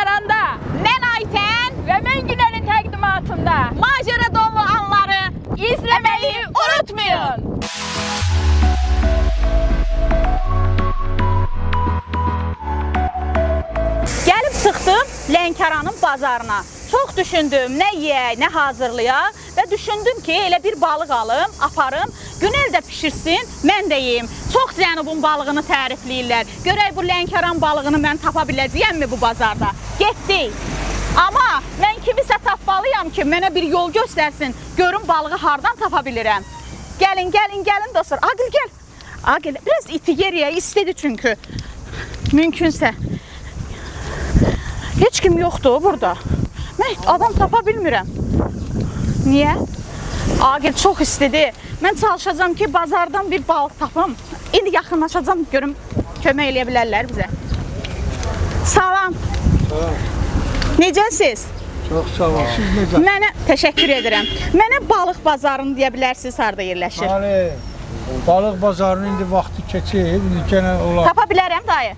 Lənkəranda, mən Aytən və mən Günel'in təqdimatında macera dolu anları izləməyi unutmayın. Gəlib çıxdım Lənkəranın bazarına. Çox düşündüm, nə yeyək, nə hazırlayaq və düşündüm ki, elə bir balıq alım, aparım, Günel də pişirsin, mən də yeyim. Çox Cənubun balığını tərifləyirlər. Görək bu Lənkəran balığını mən tapa biləcəyəmmi bu bazarda? Getdik. Amma mən kimisə tapmalıyam ki, mənə bir yol göstərsin, görüm balığı hardan tapa bilirəm. Gəlin, gəlin, gəlin dostlar. Aqil, gəl. Aqil, biraz iti yeriyə istedi çünki. Mümkünsə. Heç kim yoxdur burada. Mən adam tapa bilmirəm. Niyə? Aqil çox istedi. Mən çalışacağım ki, bazardan bir balıq tapım. İndi yaxınlaşacağım, görüm, kömək eləyə bilərlər bizə. Salam. Salam. Necəsiz? Çox sağ ol. Siz necə? Mənə təşəkkür edirəm. Mənə balıq bazarını deyə bilərsiniz, harada yerləşir? Balıq bazarının indi vaxtı keçir. İndi genə olar. Tapa bilərəm dayı.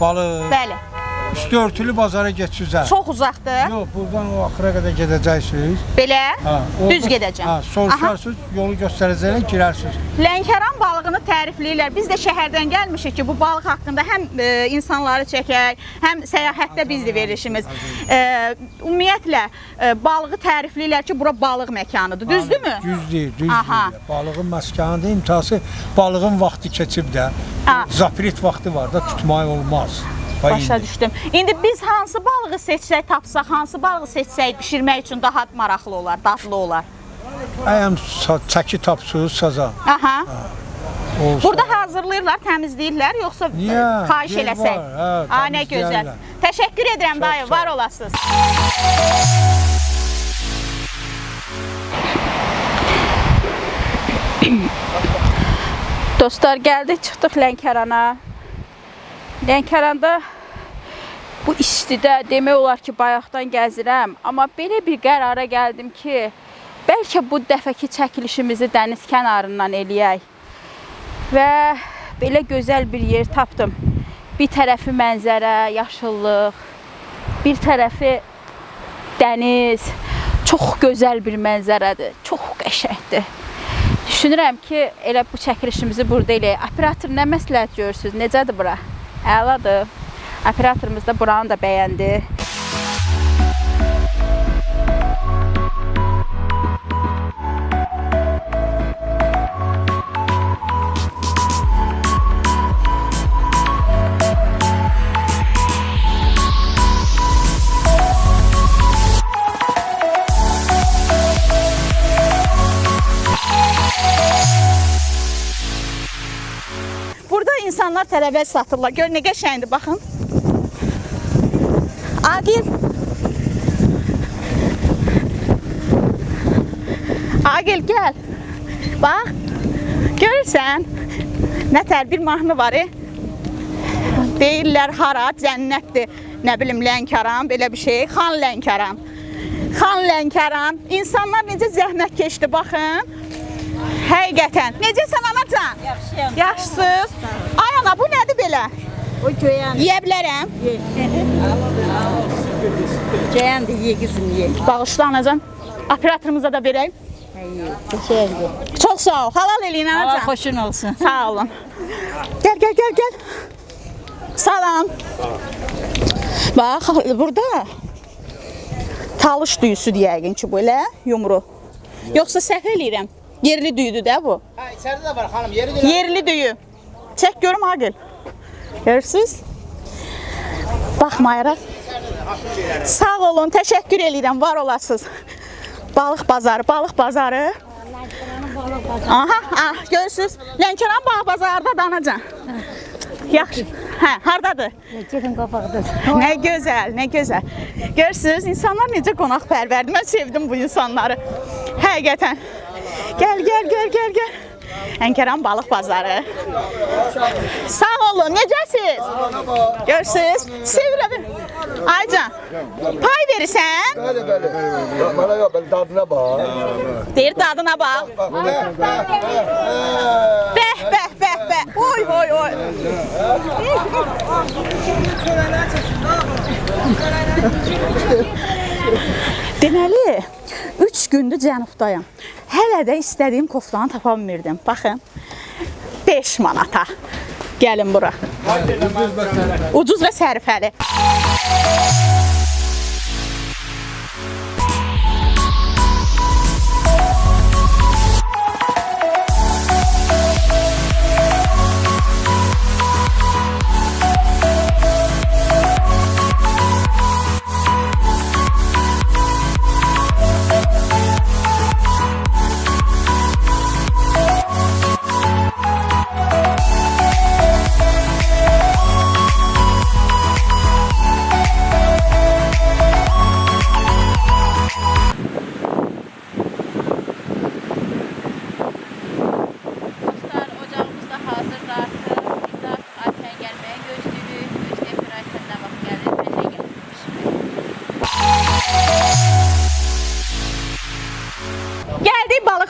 Balıq. Bəli. Üstü örtülü bazara geçsizlər. Çox uzaqdır. Yox, buradan o axıra qədər gedəcəksiniz. Belə? Orada, düz gedəcəm. Soruşarsınız, yolu göstərəcəklər, girərsiniz. Lənkəran balığını tərifləyirlər. Biz də şəhərdən gəlmişik ki, bu balıq haqqında həm insanları çəkək, həm səyahətdə bizdir verilişimiz. Ümumiyyətlə, balığı tərifləyirlər ki, bura balıq məkanıdır. Düzdürmü? Düzdür, düzdür. Balığın məskanıdır, imtası balığın vaxtı keçib də. Zapret vaxtı var da, tutmaq olmaz. Başa düşdüm. İndi biz hansı balığı seçsək, tapsaq, hansı balığı seçsək pişirmək üçün daha maraqlı olar, dadlı olar? Əyəm çəki tapsınız saza. Aha. Burada hazırlayırlar, təmizləyirlər, yoxsa xahiş eləsək? Nə gözəl. Təşəkkür edirəm dayı, var olasınız. Dostlar, gəldik, çıxdıq Lənkərana. Lənkəranda bu istidə demək olar ki, bayaqdan gəzirəm. Amma belə bir qərara gəldim ki, bəlkə bu dəfəki çəkilişimizi dəniz kənarından eləyək. Və belə gözəl bir yer tapdım. Bir tərəfi mənzərə, yaşıllıq, bir tərəfi dəniz. Çox gözəl bir mənzərədir, çox qəşəngdir. Düşünürəm ki, elə bu çəkilişimizi burada eləyək. Operator, nə məsləhət görürsünüz? Necədir bura? Əladır. Operatorumuz da buranı da bəyəndi. İnsanlar tərəvəz satırlar. Gör nə qəşəngdir, baxın. Aqil. Aqil, gəl. Bax. Görürsən? Nətər bir mahnı var. Deyirlər hara, cənnətdir. Nə bilim, Lənkəran, belə bir şey. Xan Lənkəran. Xan Lənkəran. İnsanlar necə zəhmət keçdi, baxın. Həqiqətən. Necəsən anacan? Yaxşıyam. Yaxşısınız? Ay ana, bu nədir belə? O göyən. Yeyə bilərəm. Göyəndir, ye qızım, ye. Bağışla anacan. Operatorumuza da verək. Teşekkür. Çox sağ ol. Halal eləyin anacan. Allah xoşun olsun. Sağ olun. Gəl, gəl, gəl, gəl. Salam. Bax, burada talış düyüsü deyəyin ki, belə yumru. Yoxsa səhv eləyirəm. Yerli düyüdür də bu. Ha, içeride de var hanım, yeri de. Yerli düyü. Çək görüm Aqil. Görürsünüz? Baxmayaraq. Sağ olun, təşəkkür edirəm, var olasınız. Balıq bazarı, balıq bazarı. Aha, görürsünüz? Lənkəran balıq bazarda danacan. Yaxşı. Hə, hardadır? Gedin qabaqda. Nə gözəl, nə gözəl. Görürsünüz, insanlar necə qonaqpərvərdir. Mən sevdim bu insanları. Həqiqətən. Gəl, gəl, gəl, gəl, gəl. Lənkəran balıq bazarı. Sağ olun, necəsiz? Görürsünüz? Sevirəm. Aycan, pay verirsən? Bəli, bəli. Bana yox, bəli, dadına bax. Deyir, dadına bax. Bəh, bəh, bəh, bəh. Oy, oy, oy. Deməli, 3 gündür cənubdayım. Hələ də istədiyim koftanı tapa bilmirdim. Baxın, 5 manata. Gəlin bura. Ucuz və sərfəli.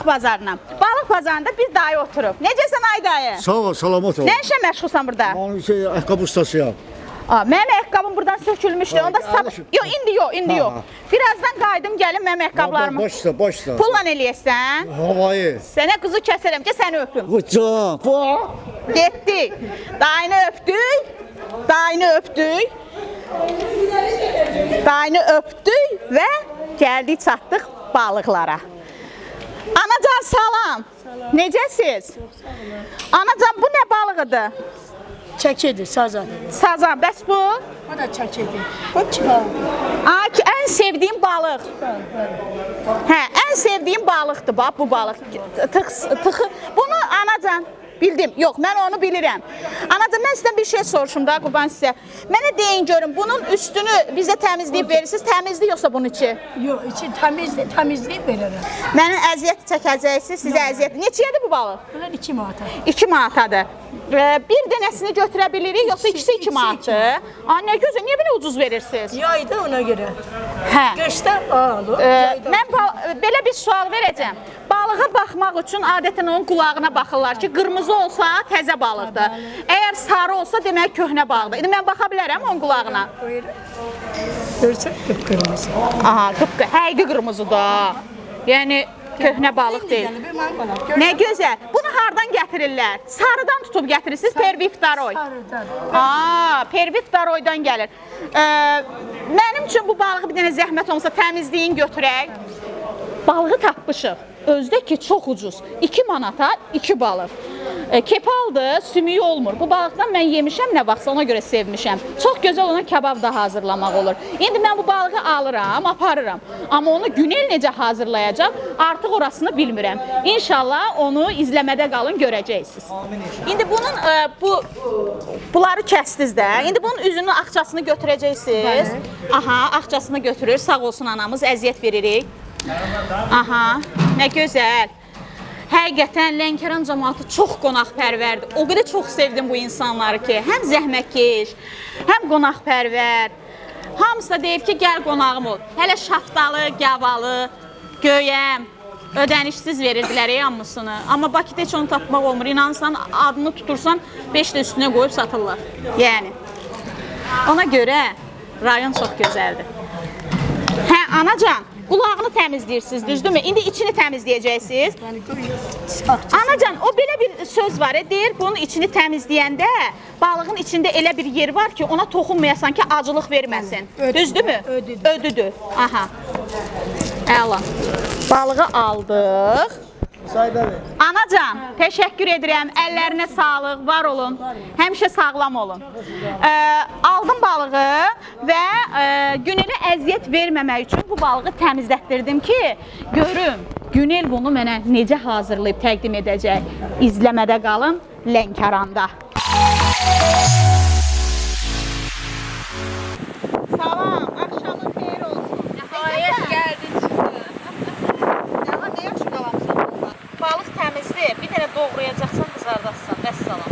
Bazarına. Balıq bazarında bir dayı oturub. Necəsən ay dayı? Sağ ol, salamat ol. Nə işə məşğulsan burada? Mən ayaqqabı ustasıyam. Mənim ayaqqabım buradan sökülmüşdü. Onda indi yox. Birazdan qayıdım gəlim mənim ayaqqabılarımı. Başla. Pulla eləyəsən? Havayı. Sənə qızı kəsərəm ki, səni öpüm. Vıcan. Getdik. Dayını öpdük və gəldik çatdıq balıqlara. Anacan salam. Necəsiz? Anacan bu nə balığıdır? Çəkidir, sazan. Sazan. Bəs bu? O da çəkidir. Bu çival. Ən sevdiyim balıq. Hə, ən sevdiyim balıqdır bax bu balıq. Tıxı. Bunu anacan bildim. Yox, mən onu bilirəm. Anacan, mən sizdən bir şey soruşum da, qurban sizə. Mənə deyin görün, bunun üstünü bizə təmizləyib verirsiniz, təmizli yoxsa bunun içi? Yox, içi təmizləyib verirəm. Mənə əziyyət çəkəcəksiniz, sizə əziyyət. Neçədir bu balıq? Bunlar 2 manata. 2 manatadır. Bir dənəsini götürə bilirik, yoxsa ikisi 2 manatdır? Nə gözəl, niyə belə ucuz verirsiniz? Yayda ona görə. Hə. Qışda alır. Mən belə bir sual verəcəm. Balığa baxmaq üçün adətən onun qulağına baxırlar ki, qırmızı olsa təzə balıqdır. Əgər sarı olsa demək köhnə balıqdır. İndi mən baxa bilərəm onun qulağına. Görsən qıpqırmızı. Aha, həqiqi qırmızıdır. Yəni köhnə balıq deyil. Nə gözəl. Bunu hardan gətirirlər? Sarıdan tutub gətirirsiniz, perviftaroy. Sarıdan. Perviftaroydan gəlir. Mənim üçün bu balığı bir dənə zəhmət olmasa təmizləyin götürək. Balığı tapmışıq. Özdə ki, çox ucuz. 2 manata 2 balıq. Kepaldır, sümüyü olmur. Bu balıqdan mən yemişəm, nə vaxtsa ona görə sevmişəm. Çox gözəl ona kebab da hazırlamaq olur. İndi mən bu balığı alıram, aparıram. Amma onu günel necə hazırlayacaq, artıq orasını bilmirəm. İnşallah onu izləmədə qalın, görəcəksiniz. İndi bunun, bunları kəstiniz də. İndi bunun üzünün axçasını götürəcəksiniz. Aha, axçasını götürür. Sağ olsun anamız, əziyyət veririk. Aha, nə gözəl. Həqiqətən Lənkəran cəmaatı çox qonaqpərvərdir. O qədər çox sevdim bu insanları ki, həm zəhmətkeş, həm qonaqpərvər. Hamısı da deyib ki, gəl qonağım ol. Hələ şaftalı, gavalı, göyəm, ödənişsiz verirdilər hamısını. Amma Bakıda heç onu tapmaq olmur. İnansan, adını tutursan 5 də üstünə qoyub satırlar. Yəni, ona görə rayon çox gözəldir. Hə, anacan. Qulağını təmizləyirsiniz, düzdürmü? İndi içini təmizləyəcəksiniz. Anacan, o belə bir söz var, deyir, bunun içini təmizləyəndə balığın içində elə bir yer var ki, ona toxunmayasan ki, acılıq verməsin. Düzdürmü? Ödüdür. Aha. Əla. Balığı aldıq. Anacan, təşəkkür edirəm. Əllərinə sağlıq, var olun. Həmişə sağlam olun. Aldım balığı və Günel'ə əziyyət verməmək üçün bu balığı təmizlətdirdim ki, görüm Günel bunu mənə necə hazırlayıb təqdim edəcək. İzləmədə qalın Lənkəranda. Salam, axşamın xeyir olsun. Nəhayət gəldin çıxdı. Ne yaxşı qalamsan bunlar. Balıq təmizdir, bir dənə doğrayacaqsan, qızardacaqsan, vəssalam.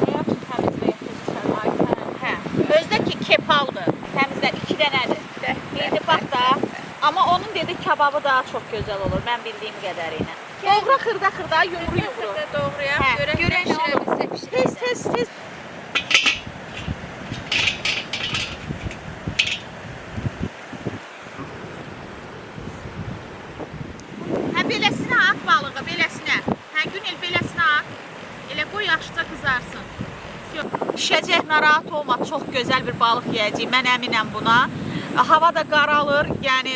Ne yaxşı təmizlə yetirirsən, Aytən. Hə, özdə ki kepaldır, təmizlər 2 dənədir. İndi bax da, amma onun dedi kebabı daha çox gözəl olur, mən bildiyim qədərilə. Doğra xırda, yumru. Doğrayaq, Hə, görək görək nə olur. pişirə bilsə. Tez. qoy yaxşıca qızarsın. Pişəcək, narahat olma, çox gözəl bir balıq yeyəcəyik, mən əminəm buna. Hava da qaralır, yəni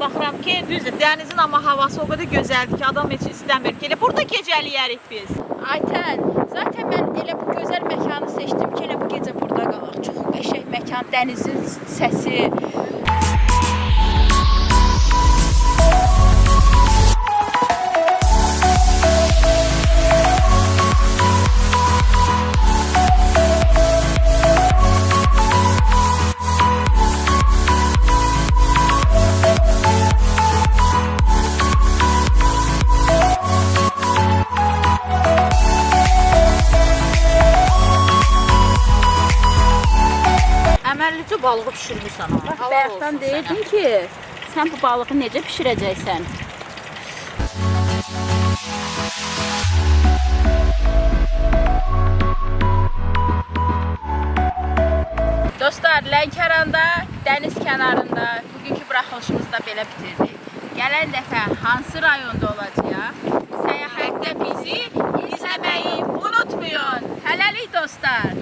baxıram ki, düzdür, dənizin amma havası o qədər gözəldir ki, adam heç istəmir ki, elə burada gecəliyərik biz. Aytən, zaten mən elə bu gözəl məkanı seçdim ki, elə bu gecə burada qalaq. Çox qəşəng məkan, dənizin səsi. Əməllicə balığı pişirmirsən ha. Bax, bayaqdan deyirdin ki, sən bu balığı necə pişirəcəksən? Dostlar, Lənkəranda, dəniz kənarında bugünkü buraxılışımızı da belə bitirdik. Gələn dəfə hansı rayonda olacaq? Səyahətdə bizi izləməyi unutmayın. Hələlik dostlar.